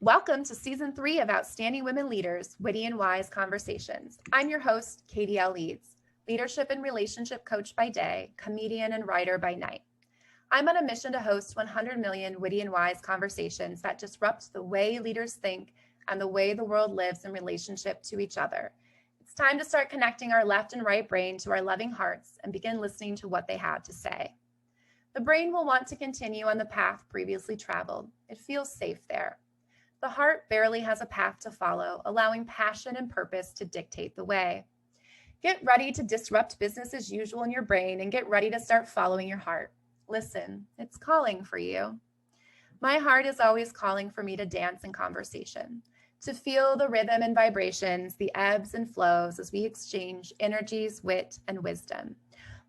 Welcome to Season 3 of Outstanding Women Leaders, Witty and Wise Conversations. I'm your host, Katie L. Leeds, leadership and relationship coach by day, comedian and writer by night. I'm on a mission to host 100 million witty and wise conversations that disrupt the way leaders think and the way the world lives in relationship to each other. It's time to start connecting our left and right brain to our loving hearts and begin listening to what they have to say. The brain will want to continue on the path previously traveled. It feels safe there. The heart barely has a path to follow, allowing passion and purpose to dictate the way. Get ready to disrupt business as usual in your brain and get ready to start following your heart. Listen, it's calling for you. My heart is always calling for me to dance in conversation, to feel the rhythm and vibrations, the ebbs and flows as we exchange energies, wit, and wisdom.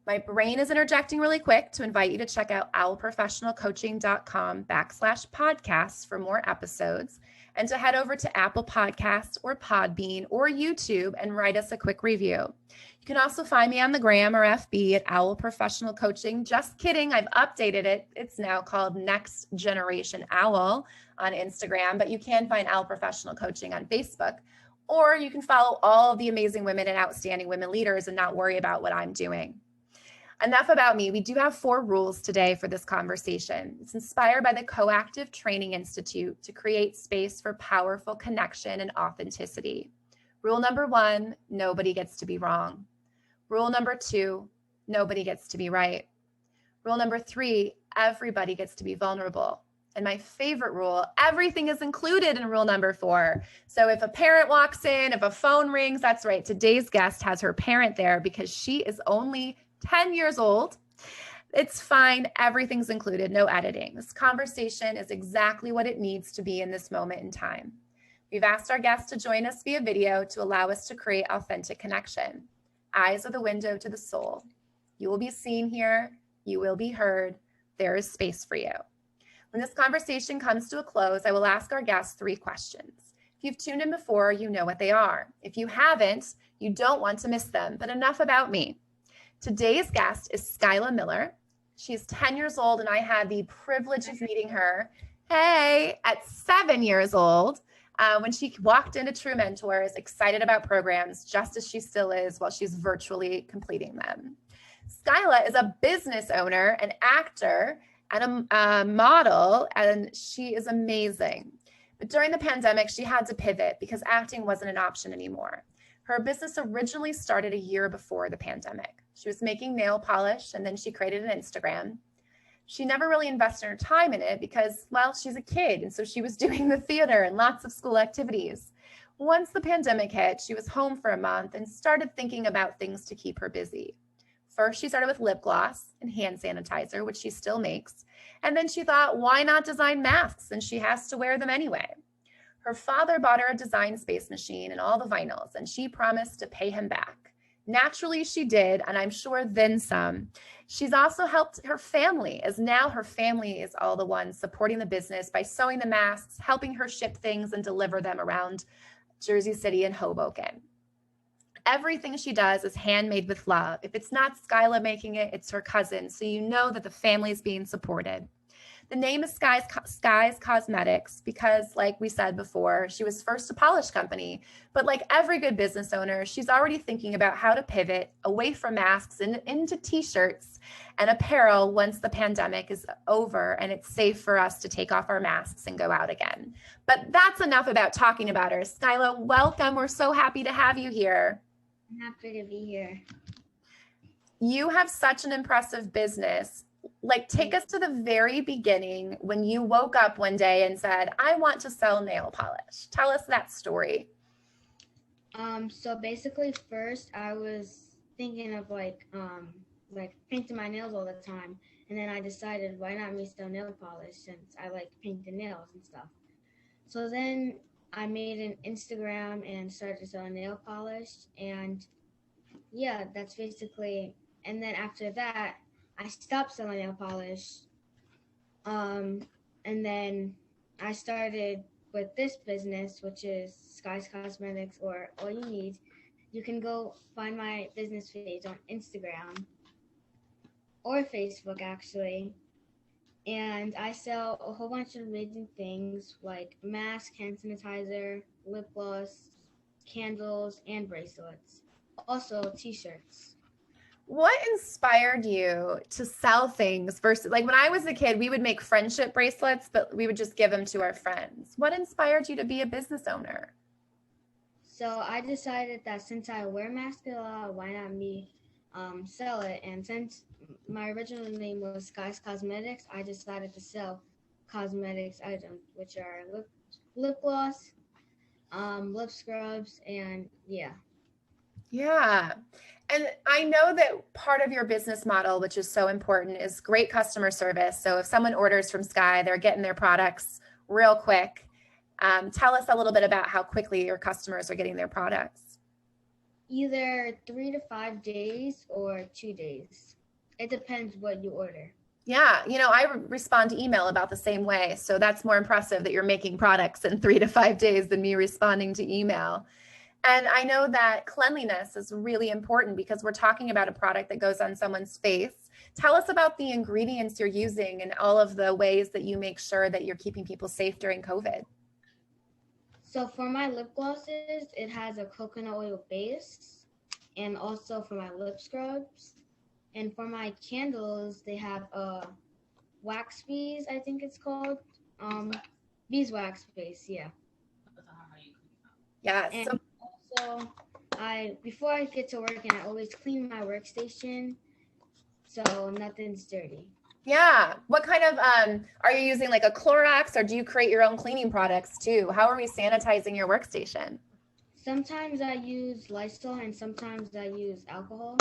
My brain is interjecting really quick to invite you to check out owlprofessionalcoaching.com/podcasts for more episodes and to head over to Apple Podcasts or Podbean or YouTube and write us a quick review. You can also find me on the gram or FB at Owl Professional Coaching. Just kidding, I've updated it. It's now called Next Generation Owl on Instagram, but you can find Owl Professional Coaching on Facebook. Or you can follow all of the amazing women and outstanding women leaders and not worry about what I'm doing. Enough about me. We do have 4 rules today for this conversation. It's inspired by the Coactive Training Institute to create space for powerful connection and authenticity. Rule number 1, nobody gets to be wrong. Rule number 2, nobody gets to be right. Rule number 3, everybody gets to be vulnerable. And my favorite rule, everything is included in rule number 4. So if a parent walks in, if a phone rings, that's right. Today's guest has her parent there because she is only 10 years old. It's fine. Everything's included. No editing. This conversation is exactly what it needs to be in this moment in time. We've asked our guests to join us via video to allow us to create authentic connection. Eyes are the window to the soul. You will be seen here. You will be heard. There is space for you. When this conversation comes to a close, I will ask our guests 3 questions. If you've tuned in before, you know what they are. If you haven't, you don't want to miss them. But enough about me. Today's guest is Skyla Miller. She's 10 years old, and I had the privilege of meeting her, at 7 years old, when she walked into True Mentors, excited about programs, just as she still is while she's virtually completing them. Skyla is a business owner, an actor, and a model, and she is amazing. But during the pandemic, she had to pivot because acting wasn't an option anymore. Her business originally started a year before the pandemic. She was making nail polish, and then she created an Instagram. She never really invested her time in it because, well, she's a kid, and so she was doing the theater and lots of school activities. Once the pandemic hit, she was home for a month and started thinking about things to keep her busy. First, she started with lip gloss and hand sanitizer, which she still makes. And then she thought, why not design masks? And she has to wear them anyway. Her father bought her a design space machine and all the vinyls, and she promised to pay him back. Naturally, she did, and I'm sure then some. She's also helped her family, as now her family is all the ones supporting the business by sewing the masks, helping her ship things and deliver them around Jersey City and Hoboken. Everything she does is handmade with love. If it's not Skyla making it, it's her cousin, so you know that the family is being supported. The name is Skies Cosmetics because, like we said before, she was first a polish company. But like every good business owner, she's already thinking about how to pivot away from masks and into t-shirts and apparel once the pandemic is over and it's safe for us to take off our masks and go out again. But that's enough about talking about her. Skyla, welcome. We're so happy to have you here. I'm happy to be here. You have such an impressive business. Like, take us to the very beginning when you woke up one day and said, I want to sell nail polish. Tell us that story. So basically first I was thinking of like painting my nails all the time. And then I decided, why not me sell nail polish since I like painting nails and stuff. So then I made an Instagram and started selling nail polish. And yeah, that's basically, and then after that, I stopped selling nail polish. And then I started with this business, which is Skies Cosmetics, or All You Need. You can go find my business page on Instagram or Facebook, actually. And I sell a whole bunch of amazing things like mask, hand sanitizer, lip gloss, candles, and bracelets. Also, t-shirts. What inspired you to sell things versus, like, when I was a kid, we would make friendship bracelets, but we would just give them to our friends. What inspired you to be a business owner? So I decided that since I wear masks a lot, why not me sell it? And since my original name was Sky's Cosmetics, I decided to sell cosmetics items, which are lip gloss, lip scrubs, and yeah. Yeah. And I know that part of your business model, which is so important, is great customer service. So if someone orders from Sky, they're getting their products real quick. Tell us a little bit about how quickly your customers are getting their products. Either 3 to 5 days or 2 days. It depends what you order. Yeah, I respond to email about the same way. So that's more impressive that you're making products in 3 to 5 days than me responding to email. And I know that cleanliness is really important because we're talking about a product that goes on someone's face. Tell us about the ingredients you're using and all of the ways that you make sure that you're keeping people safe during COVID. So for my lip glosses, it has a coconut oil base, and also for my lip scrubs. And for my candles, they have a wax bees, I think it's called. Beeswax base, yeah. Yes. And also, before I get to work, and I always clean my workstation so nothing's dirty. Yeah. What kind of, are you using like a Clorox, or do you create your own cleaning products too? How are we sanitizing your workstation? Sometimes I use Lysol and sometimes I use alcohol.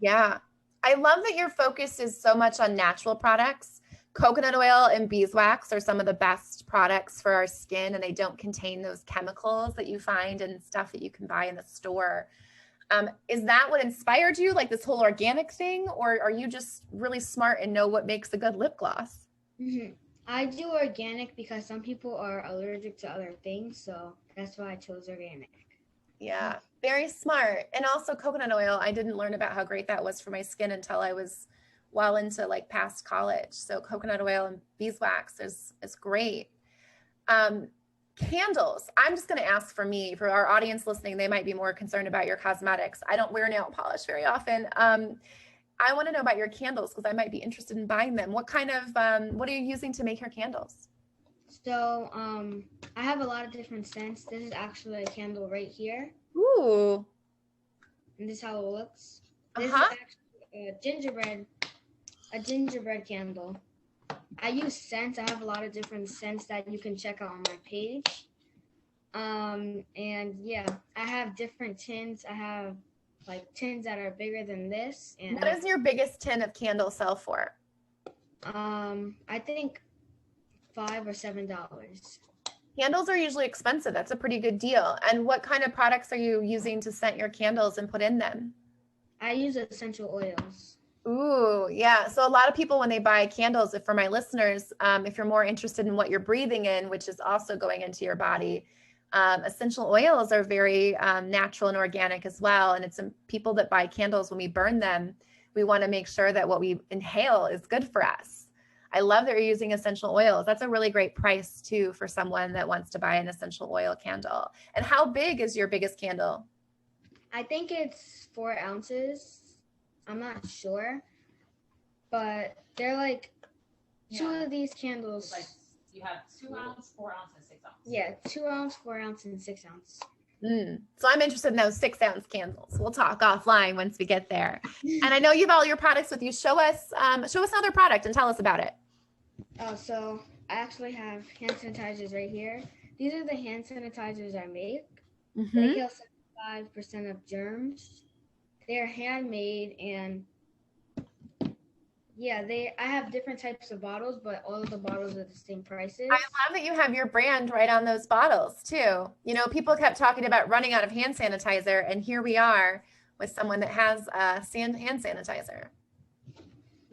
Yeah. I love that your focus is so much on natural products. Coconut oil and beeswax are some of the best products for our skin, and they don't contain those chemicals that you find in stuff that you can buy in the store. Is that what inspired you, like this whole organic thing, or are you just really smart and know what makes a good lip gloss? Mm-hmm. I do organic because some people are allergic to other things, so that's why I chose organic. Yeah, very smart. And also coconut oil, I didn't learn about how great that was for my skin until I was well into like past college. So coconut oil and beeswax is great. Candles. I'm just going to ask for me, for our audience listening, they might be more concerned about your cosmetics. I don't wear nail polish very often. I want to know about your candles because I might be interested in buying them. What kind of, what are you using to make your candles? So I have a lot of different scents. This is actually a candle right here. Ooh. And this is how it looks. This is actually a gingerbread candle. I use scents. I have a lot of different scents that you can check out on my page. And yeah, I have different tins. I have like tins that are bigger than this. And what does your biggest tin of candles sell for? I think $5 or $7. Candles are usually expensive. That's a pretty good deal. And what kind of products are you using to scent your candles and put in them? I use essential oils. Ooh, yeah. So a lot of people, when they buy candles, if for my listeners, if you're more interested in what you're breathing in, which is also going into your body, essential oils are very natural and organic as well. And it's people that buy candles, when we burn them, we want to make sure that what we inhale is good for us. I love that you're using essential oils. That's a really great price too for someone that wants to buy an essential oil candle. And how big is your biggest candle? I think it's 4 ounces. I'm not sure, but they're like two of these candles. Like you have 2 ounce, 4 ounce, and 6 ounce. Yeah, 2 ounce, 4 ounce, and 6 ounce. So I'm interested in those 6 ounce candles. We'll talk offline once we get there. And I know you have all your products with you. Show us another product and tell us about it. Oh, so I actually have hand sanitizers right here. These are the hand sanitizers I make. Mm-hmm. They kill 75% of germs. They're handmade, and yeah, I have different types of bottles, but all of the bottles are the same prices. I love that you have your brand right on those bottles too. You know, people kept talking about running out of hand sanitizer, and here we are with someone that has hand sanitizer.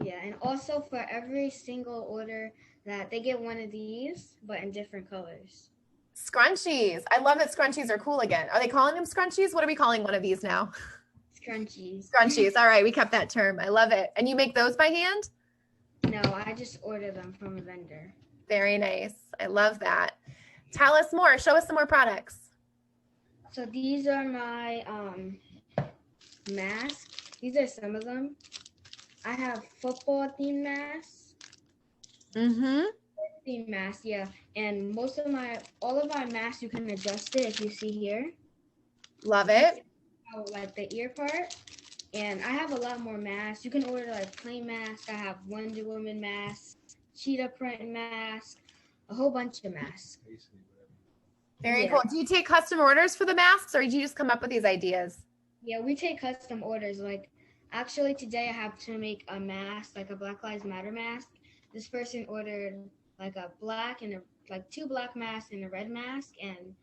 Yeah, and also for every single order that they get one of these, but in different colors. Scrunchies. I love that scrunchies are cool again. Are they calling them scrunchies? What are we calling one of these now? Scrunchies. Scrunchies. All right, we kept that term. I love it. And you make those by hand? No, I just order them from a vendor. Very nice. I love that. Tell us more. Show us some more products. So these are my masks. These are some of them. I have football themed masks. Mm-hmm. Themed masks, yeah. And all of my masks, you can adjust it if you see here. Love it. Like the ear part. And I have a lot more masks. You can order like plain masks. I have Wonder Woman mask, cheetah print mask, a whole bunch of masks. Very cool. Do you take custom orders for the masks, or do you just come up with these ideas? Yeah, we take custom orders. Like, actually today I have to make a mask, like a Black Lives Matter mask. This person ordered like a black and like 2 black masks and a red mask, and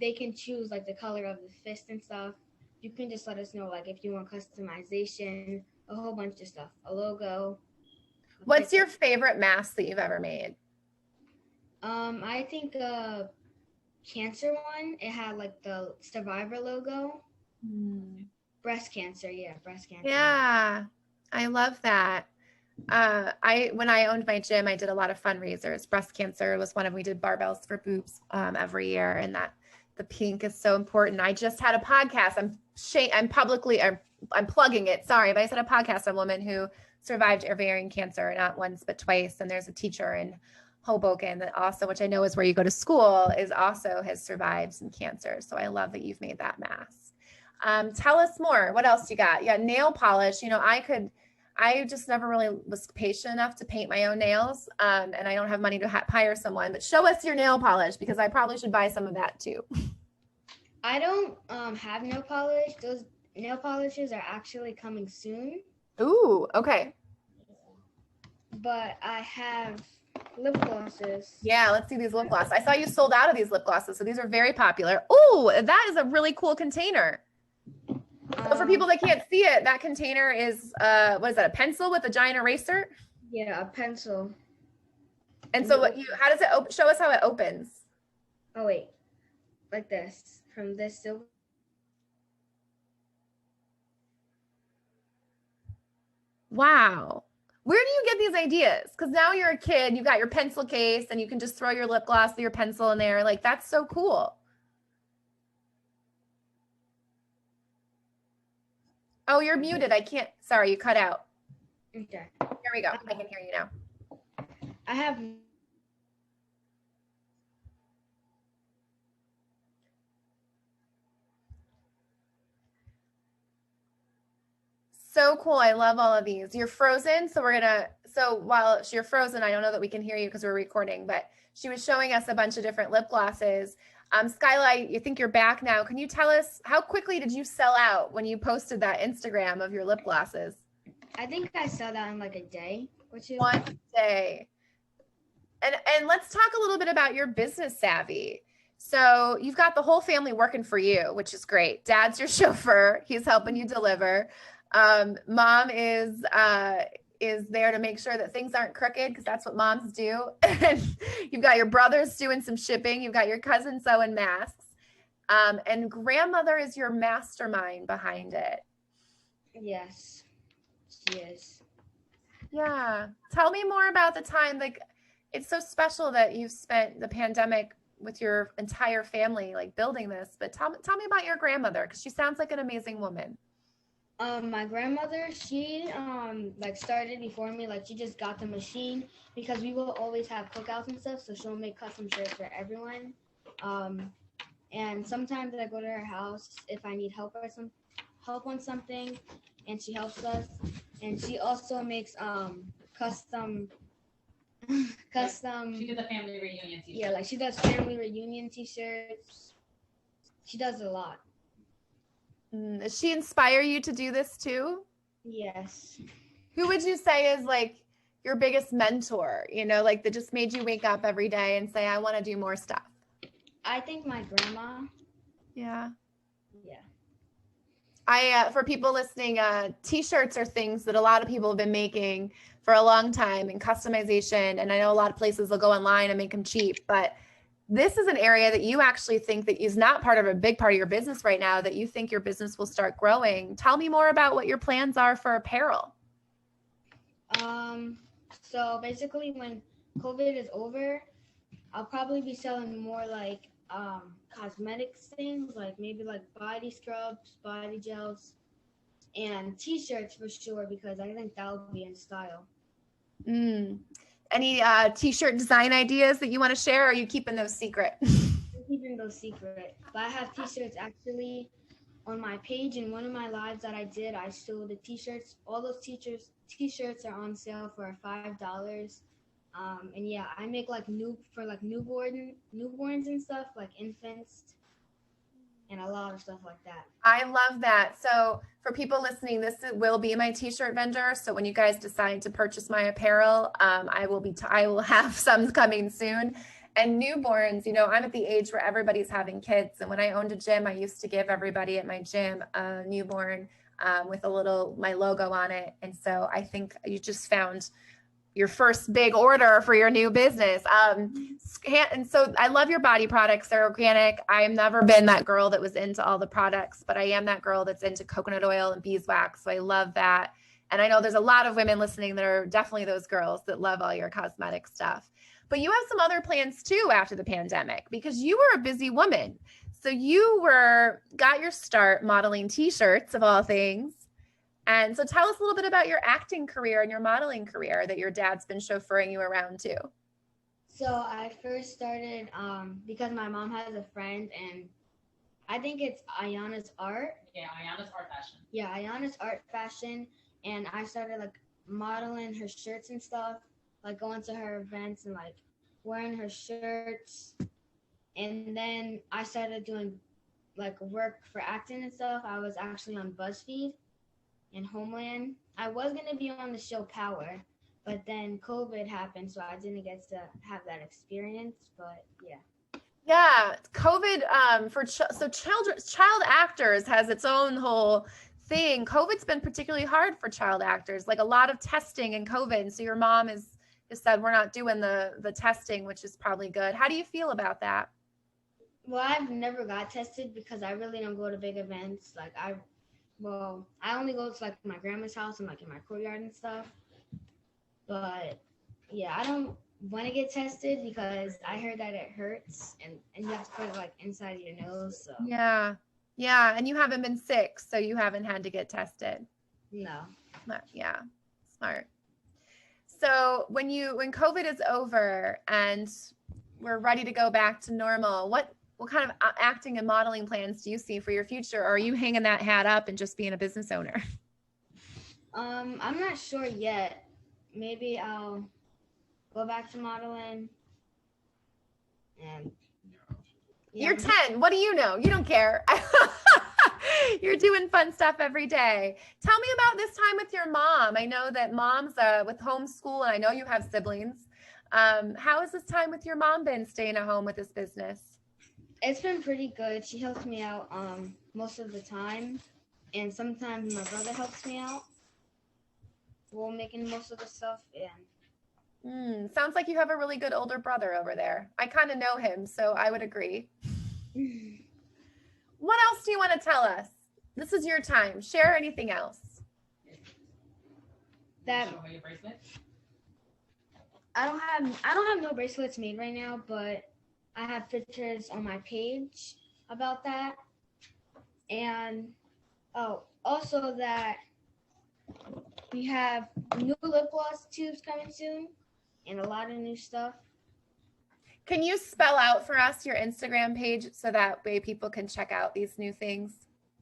they can choose like the color of the fist and stuff. You can just let us know like if you want customization, a whole bunch of stuff, a logo. What's your favorite mask that you've ever made? I think cancer one. It had like the survivor logo. Breast cancer, yeah, breast cancer. Yeah, I love that. When I owned my gym, I did a lot of fundraisers. Breast cancer was one of, we did barbells for boobs every year, and that the pink is so important. I just had a podcast. I'm plugging it. Sorry, but I said a podcast on a woman who survived ovarian cancer, not once but twice. And there's a teacher in Hoboken that also, which I know is where you go to school, has survived some cancer. So I love that you've made that mask. Tell us more. What else you got? You got nail polish. I just never really was patient enough to paint my own nails. And I don't have money to hire someone, but show us your nail polish, because I probably should buy some of that too. I don't have nail polish. Those nail polishes are actually coming soon. Ooh, okay. But I have lip glosses. Yeah, let's see these lip glosses. I saw you sold out of these lip glosses, so these are very popular. Ooh, that is a really cool container. So for people that can't see it, that container is, what is that, a pencil with a giant eraser? Yeah, a pencil. And so how does it open? Show us how it opens. Oh, wait. Like this. From this silver. Wow. Where do you get these ideas? Because now you're a kid, you've got your pencil case, and you can just throw your lip gloss or your pencil in there. Like, that's so cool. Oh, you're muted. I can't. Sorry, you cut out. Okay. Here we go. I can hear you now. I have. So cool. I love all of these. You're frozen. So while you're frozen, I don't know that we can hear you because we're recording, but she was showing us a bunch of different lip glosses. Skyla, you think you're back now. Can you tell us how quickly did you sell out when you posted that Instagram of your lip glosses? I think I sold out in like a day, which is 1 day. And let's talk a little bit about your business savvy. So you've got the whole family working for you, which is great. Dad's your chauffeur. He's helping you deliver. Mom is there to make sure that things aren't crooked, because that's what moms do. And you've got your brothers doing some shipping. You've got your cousin sewing masks. And grandmother is your mastermind behind it. Yes, she is. Yeah. Tell me more about the time. Like, it's so special that you've spent the pandemic with your entire family, like building this, but tell me about your grandmother, because she sounds like an amazing woman. My grandmother, she like started before me. Like, she just got the machine because we will always have cookouts and stuff, so she'll make custom shirts for everyone. And sometimes I go to her house if I need help on something, and she helps us. And she also makes custom. She did the family reunion t-shirts. Yeah, like she does family reunion t-shirts. She does a lot. Does she inspire you to do this too? Yes. Who would you say is like your biggest mentor, like that just made you wake up every day and say, I want to do more stuff? I think my grandma. Yeah. Yeah. For people listening, t-shirts are things that a lot of people have been making for a long time, and customization. And I know a lot of places will go online and make them cheap, but this is an area that you actually think that is not part of a big part of your business right now, that you think your business will start growing. Tell me more about what your plans are for apparel. So basically, when COVID is over, I'll probably be selling more like cosmetics things, like maybe like body scrubs, body gels, and t-shirts for sure, because I think that will be in style. Any t-shirt design ideas that you want to share, or are you keeping those secret? I'm keeping those secret. But I have t-shirts actually on my page. In one of my lives that I did, I sold the t-shirts. All those t-shirts are on sale for $5. And yeah, I make like newborns and stuff, like infants, and a lot of stuff like that. I love that. So for people listening, this will be my t-shirt vendor. So when you guys decide to purchase my apparel, I will have some coming soon. And newborns, you know, I'm at the age where everybody's having kids. And when I owned a gym, I used to give everybody at my gym a newborn with my logo on it. And so I think you just found your first big order for your new business. And so I love your body products. They're organic. I've never been that girl that was into all the products, but I am that girl that's into coconut oil and beeswax. So I love that. And I know there's a lot of women listening that are definitely those girls that love all your cosmetic stuff. But you have some other plans too after the pandemic, because you were a busy woman. So you got your start modeling t-shirts of all things. And so tell us a little bit about your acting career and your modeling career that your dad's been chauffeuring you around to. So I first started because my mom has a friend, and I think it's Ayana's Art. Yeah, Ayana's Art Fashion. Yeah, Ayana's Art Fashion. And I started like modeling her shirts and stuff, like going to her events and like wearing her shirts. And then I started doing like work for acting and stuff. I was actually on BuzzFeed and Homeland. I was going to be on the show Power, but then COVID happened, so I didn't get to have that experience. But yeah. Yeah, COVID child actors has its own whole thing. COVID's been particularly hard for child actors, like a lot of testing in COVID. So your mom has said we're not doing the testing, which is probably good. How do you feel about that? Well, I've never got tested because I really don't go to big events. Like I only go to like my grandma's house and like in my courtyard and stuff. But yeah, I don't want to get tested because I heard that it hurts and you have to put it like inside of your nose. So yeah, and you haven't been sick, so you haven't had to get tested. No. Yeah, smart. So when COVID is over and we're ready to go back to normal, what kind of acting and modeling plans do you see for your future? Or are you hanging that hat up and just being a business owner? I'm not sure yet. Maybe I'll go back to modeling. And yeah. You're 10. What do you know? You don't care. You're doing fun stuff every day. Tell me about this time with your mom. I know that moms with homeschool, and I know you have siblings. How has this time with your mom been staying at home with this business? It's been pretty good. She helps me out most of the time, and sometimes my brother helps me out while making most of the stuff. And sounds like you have a really good older brother over there. I kind of know him, so I would agree. What else do you want to tell us? This is your time. Share anything else. That Show her your bracelet. I don't have no bracelets made right now, but I have pictures on my page about that. And also that we have new lip gloss tubes coming soon and a lot of new stuff. Can you spell out for us your Instagram page so that way people can check out these new things?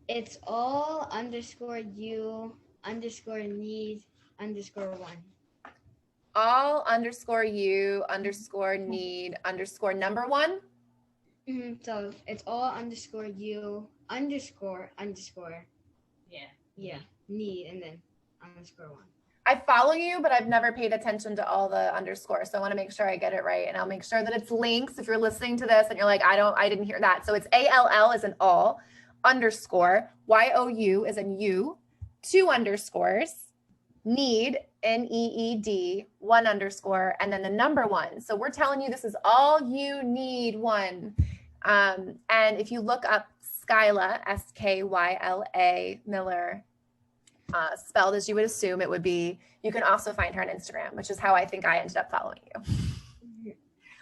It's all _you _need _1. All _you _need _1. So it's all _you _ Yeah. need and then _1. I follow you, but I've never paid attention to all the underscores. So I want to make sure I get it right. And I'll make sure that it's links if you're listening to this and you're like, I didn't hear that. So it's ALL as in all _ YOU as in you, 2 underscores, need NEED, 1 underscore, and then the number 1. So we're telling you this is all you need 1. And if you look up Skyla, SKYLA Miller, spelled as you would assume it would be. You can also find her on Instagram, which is how I think I ended up following you.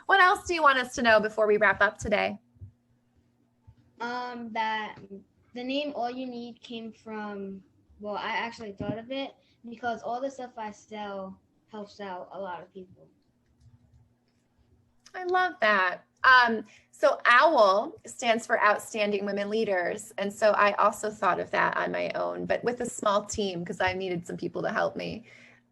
What else do you want us to know before we wrap up today? That the name All You Need came from, well, I actually thought of it because all the stuff I sell helps out a lot of people. I love that. So OWL stands for Outstanding Women Leaders. And so I also thought of that on my own, but with a small team because I needed some people to help me.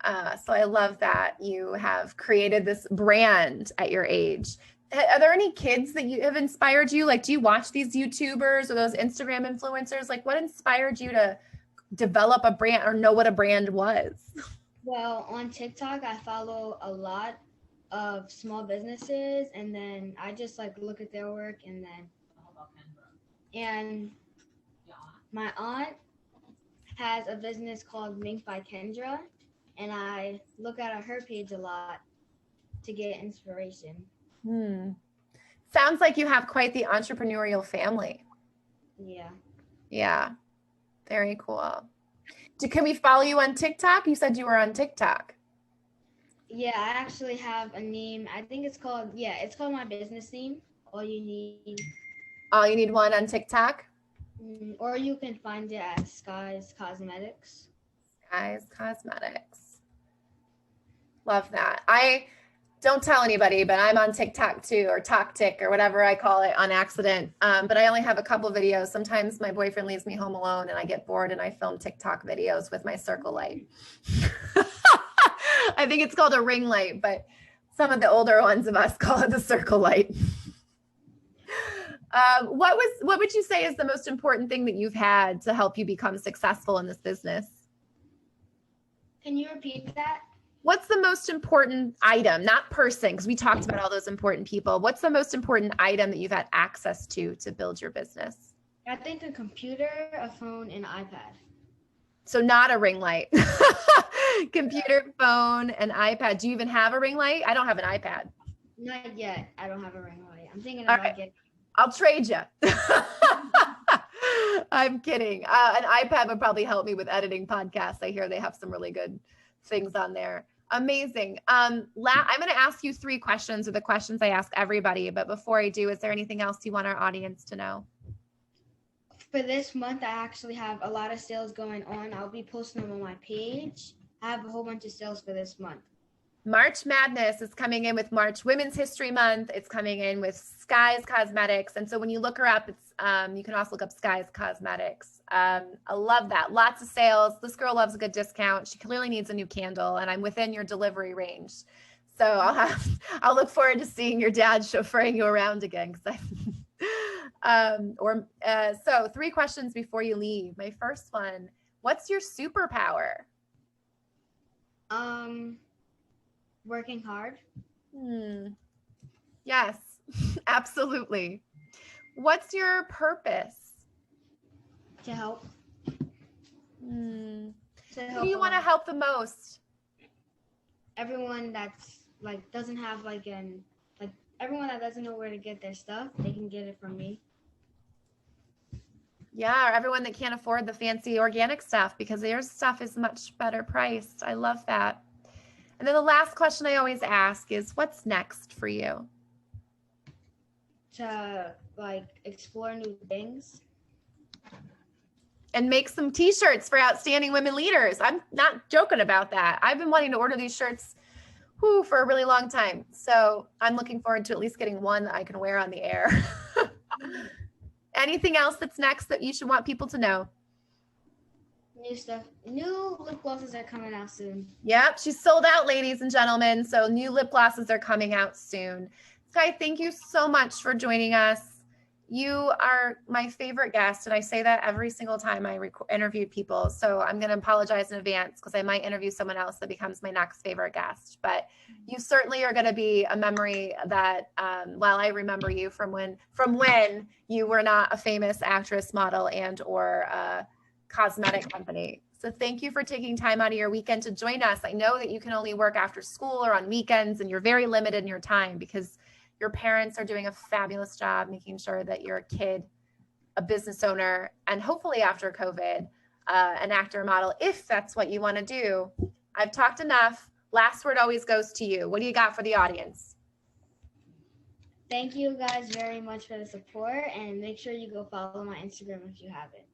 So I love that you have created this brand at your age. Are there any kids that you have inspired you? Like, do you watch these YouTubers or those Instagram influencers? Like, what inspired you to develop a brand or know what a brand was? Well, on TikTok, I follow a lot of small businesses, and then I just like look at their work, and my aunt has a business called Mink by Kendra, and I look at her page a lot to get inspiration. Sounds like you have quite the entrepreneurial family. Yeah, very cool. Can we follow you on TikTok? You said you were on TikTok. Yeah, I actually have a name. I think it's called my business name. All You Need. All You Need One on TikTok? Or you can find it at Sky's Cosmetics. Sky's Cosmetics. Love that. I don't tell anybody, but I'm on TikTok too, or TokTik, or whatever I call it on accident. But I only have a couple videos. Sometimes my boyfriend leaves me home alone and I get bored and I film TikTok videos with my circle light. I think it's called a ring light, but some of the older ones of us call it the circle light. What would you say is the most important thing that you've had to help you become successful in this business? Can you repeat that? What's the most important item, not person, because we talked about all those important people. What's the most important item that you've had access to build your business? I think a computer, a phone, and an iPad. So not a ring light. Computer, phone, and iPad. Do you even have a ring light? I don't have an iPad. Not yet. I don't have a ring light. I'm thinking about getting. I'll trade you. I'm kidding. An iPad would probably help me with editing podcasts. I hear they have some really good things on there. Amazing. I'm going to ask you 3 questions, or the questions I ask everybody. But before I do, is there anything else you want our audience to know? For this month, I actually have a lot of sales going on. I'll be posting them on my page. I have a whole bunch of sales for this month. March Madness is coming in with March Women's History Month. It's coming in with Sky's Cosmetics. And so when you look her up, it's you can also look up Sky's Cosmetics. I love that. Lots of sales. This girl loves a good discount. She clearly needs a new candle, and I'm within your delivery range. So I'll look forward to seeing your dad chauffeuring you around again. So 3 questions before you leave. My first one, what's your superpower? Working hard. Yes, absolutely. What's your purpose? To help. Who do you want to help the most? Everyone that's doesn't have everyone that doesn't know where to get their stuff, they can get it from me. Yeah, or everyone that can't afford the fancy organic stuff because their stuff is much better priced. I love that. And then the last question I always ask is, what's next for you? To explore new things. And make some t-shirts for Outstanding Women Leaders. I'm not joking about that. I've been wanting to order these shirts for a really long time. So I'm looking forward to at least getting one that I can wear on the air. Anything else that's next that you should want people to know? New stuff. New lip glosses are coming out soon. Yep, she's sold out, ladies and gentlemen. So new lip glosses are coming out soon. Sky, thank you so much for joining us. You are my favorite guest, and I say that every single time I interview people. So I'm going to apologize in advance because I might interview someone else that becomes my next favorite guest. But you certainly are going to be a memory that, while I remember you from when you were not a famous actress, model, and/or a cosmetic company. So thank you for taking time out of your weekend to join us. I know that you can only work after school or on weekends, and you're very limited in your time because your parents are doing a fabulous job making sure that your kid, a business owner, and hopefully after COVID, an actor or model, if that's what you want to do. I've talked enough. Last word always goes to you. What do you got for the audience? Thank you guys very much for the support, and make sure you go follow my Instagram if you haven't.